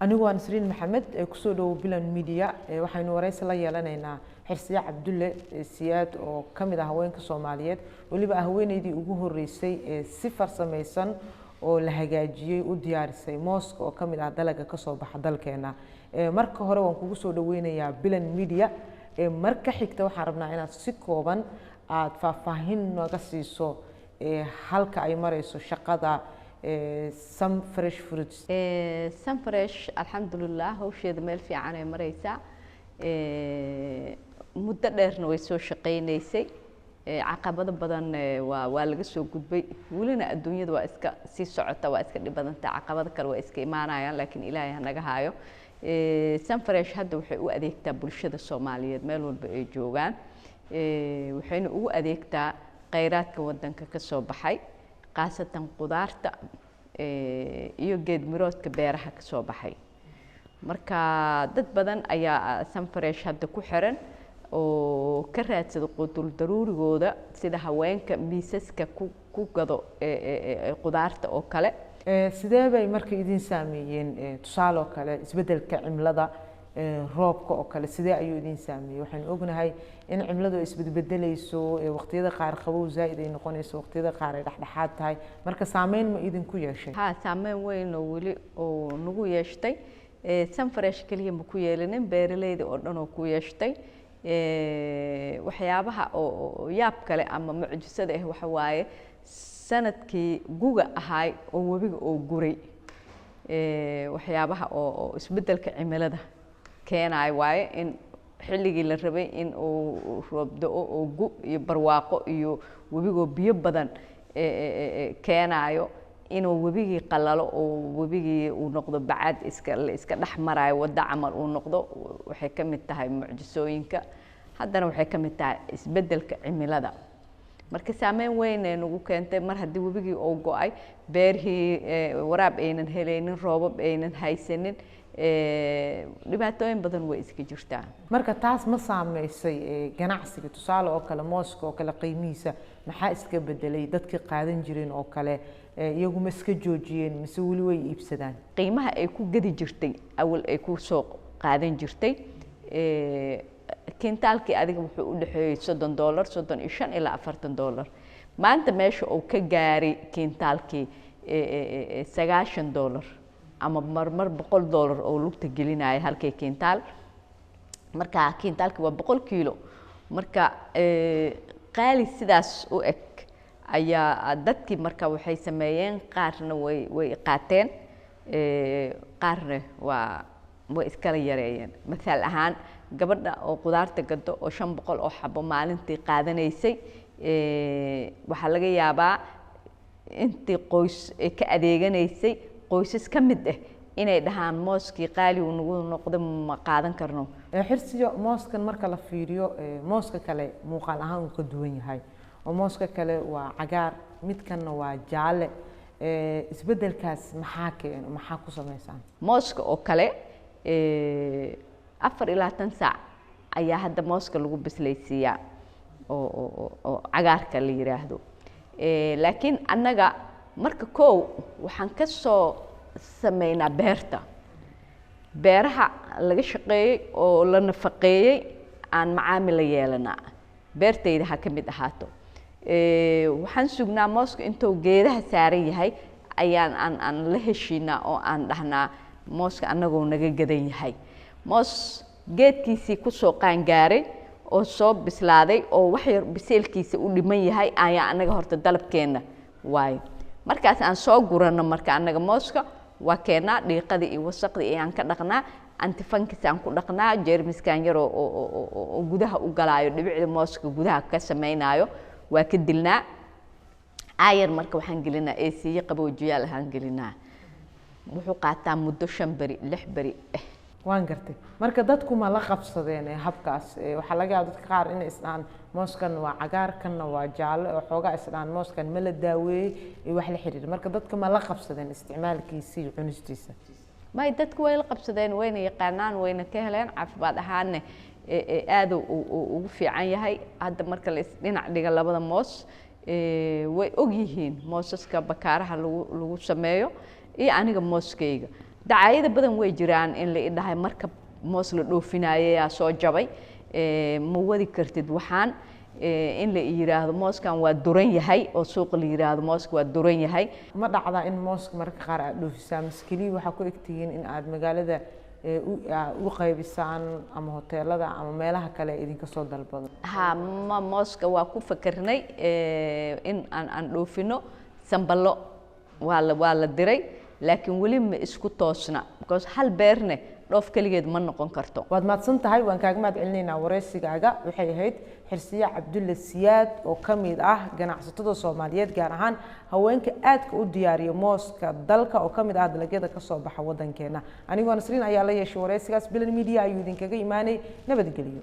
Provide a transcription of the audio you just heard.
anigu waan Nasriin Maxamed ku soo dhaw Bilan Media waxaynu wareysi la yeelanaynaa Xirsiya Cabdulle Siyaad oo kamid ah haweenka Soomaaliyeed waliba haweeneydii ugu horeysay si farsameysan oo la hagaajiyay u diyaarisay mooska oo kamid ah dalaga ka soo baxa dalkeena marka hore waan kugu soo dhaweynayaa Bilan Media marka xigta waxaan rabnaa inaad si kooban aad faahfaahin nooga siiso halka ay marayso shaqada some fresh fruits some fresh alxamdulillah hawsheeda meel fiican ay maraysaa muddo dheerna way soo shaqeynaysay caqabado badan waa laga soo gudbay welina adduunyada waa iska sii socota waa iska dhib badanta caqabado kale waa iska imaanayaan laakiin ilaahay ha naga haayo some fresh hadda waxay u adeegtaa bulshada Soomaaliyeed meel walba ay joogaan waxayna ugu adeegtaa kheyraadka wadanka ka soo baxay qaasatan qudaarta iyo geed miroodka beeraha ka soo baxay marka dad badan ayaa some fresh hadda ku xiran oo ka raadsada qutul daruurigooda sida haweenka miisaska ku gado qudaarta oo kale sidee bay marka idin saameeyeen tusaale oo kale isbedelka cimilada roobka oo kale sidee ayuu idin saameeyay waxaan ognahay in cimiladu isbedbedelayso waqtiyada qaar qabow zaid ay noqonayso waqtiyada qaar ay dhaxdhaxaad tahay marka saameyn ma idin ku yeeshay saameyn weyn oo wali oo nagu yeeshtay some fresh kaliya ma ku yeelanin beeraleyda oo dhan oo ku yeeshtay waxyaabaha oo yaab kale ama mucjisada ah waxa waaye sanadkii guga ahay oo wabiga oo guray waxyaabaha oo isbedelka cimilada keenay waaye in xilligii la rabay in uu roob da'o oo gu iyo barwaaqo iyo wabigo biyo badan keenayo inuu wabigii qalalo oo wabigii uu noqdo bacad iska dhaxmarayo wada camal uu noqdo waxay ka mid tahay mucjisooyinka haddana waxay ka mid tahay isbedelka cimilada marka saameyn weyn ay nagu keentay mar haddii wabigii uu go'ay beerihii waraab aynan helaynin roobab aynan haysanin dhibaatooyin badan way iska jirtaa marka taas ma saameysay ganacsiga tusaale oo kale mooska oo kale qiimihiisa maxaa iska bedelay dadkii qaadan jireen oo kale iyagu ma iska joojiyeen mise weli way iibsadaan qiimaha ay ku gadi jirtay awal ay ku soo qaadan jirtay kintaalkii adiga wuxuu u dhaxeeyay $30 $35 ilaa $40 maanta meesha uu ka gaaray kintaalkii $90 ama marmar $100 oo lugta gelinaya halkay kintaal marka kintaalkii waa 100 kiilo marka qaali sidaas u eg ayaa dadkii marka waxay sameeyeen qaarna way qaateen qaarna way iskala yareeyeen مثال ahaan gabadha oo qudaarta gado oo 500 oo xabo maalintii qaadanaysay waxa laga yaabaa intii qoys ka adeeganaysay qoysas ka mid ah inay dhahaan mooskii qaali uu nagu noqdo ma qaadan karno xirsiyo mooskan marka la fiiriyo mooska kale muuqaal ahaan uu ka duwan yahay oo mooska kale waa cagaar midkana waa jaalle isbedelkaas maxaa keeno maxaa ku sameysaan mooska oo kale 24 saac ayaa hadda mooska lagu bislaysiiyaa oo cagaarka la yiraahdo laakiin annaga marka koow waxaan ka soo sameynaa beeraha laga shaqeeyay oo la nafaqeeyay aan macaamil la yeelanaa beertayda ha ka mid ahaato waxaan sugnaa mooska intuu geedaha saaran yahay ayaan aan la heshiinaa oo aan dhahnaa mooska annagoo naga gadan yahay moos geedkiisii ku soo qaangaaray oo soo bislaaday oo wax yar biseelkiisa u dhiman yahay ayaa annaga horta dalabkeena waayo markaas aan soo gurano marka annaga mooska waa keenaa dhiiqada iyo wasaqda aan ka dhaqnaa antifankis aan ku dhaqnaa jeermiskan yar oo gudaha u galaayo dhibicda mooska gudaha ka samaynayo waa ka dilnaa ayar marka waxaan gelinaa AC qaboojiyaal ahaan gelinaa wuxuu qaataa muddo 5 bari 6 bari waan gartay marka dadku ma la qabsadeen habkaas waxa laga yaabaa dadka qaar in isdaan mooskan waa cagaar kana waa jaalle oo xoogaa isdaan mooskan ma la daaweeyay wax la xiriir marka dadka ma la qabsadeen isticmaalkiisa iyo cunistiisa ma dadku way la qabsadeen wayna yaqaanaan wayna ka heleen caafimaad ahaan aad ugu fiican yahay hadda marka la dhinac dhiga labada moos way og yihiin moosaska bakaaraha lagu sameeyo iyo aniga mooskeyga dacaayada badan way jiraan in la idhahay marka moos la dhoofinaayo yaa soo jabay ma wadi kartid waxaan in la yiraahdo mooskan waa duran yahay oo suuqa la yiraahdo mooska waa duran yahay ma dhacdaa in mooska marka qaar aad dhoofisaa maskaliyi waxaa ku egtihiin in aad magaalada u qaybisaan ama hoteelada ama meelaha kale idinka soo dalbado ha ma mooska waa ku fakarnay in aan dhoofino samballo waa la diray laakiin weli ma isku toosna because hal beerne dhoof kaligeed ma noqon karto waad mahadsan tahay waan kaaga mahad celinaynaa wareysigaaga waxay ahayd Xirsiye Cabdulle Siyaad oo ka mid ah ganacsatada Soomaaliyeed gaar ahaan haweenka aadka u diyaariyo mooska dalka oo ka mid ah dalagyada ka soo baxa wadankeena anigoo Nasriin ayaa la yeeshay wareysigaas Bilan Media ayuu idinkaga imaanay nabadgelyo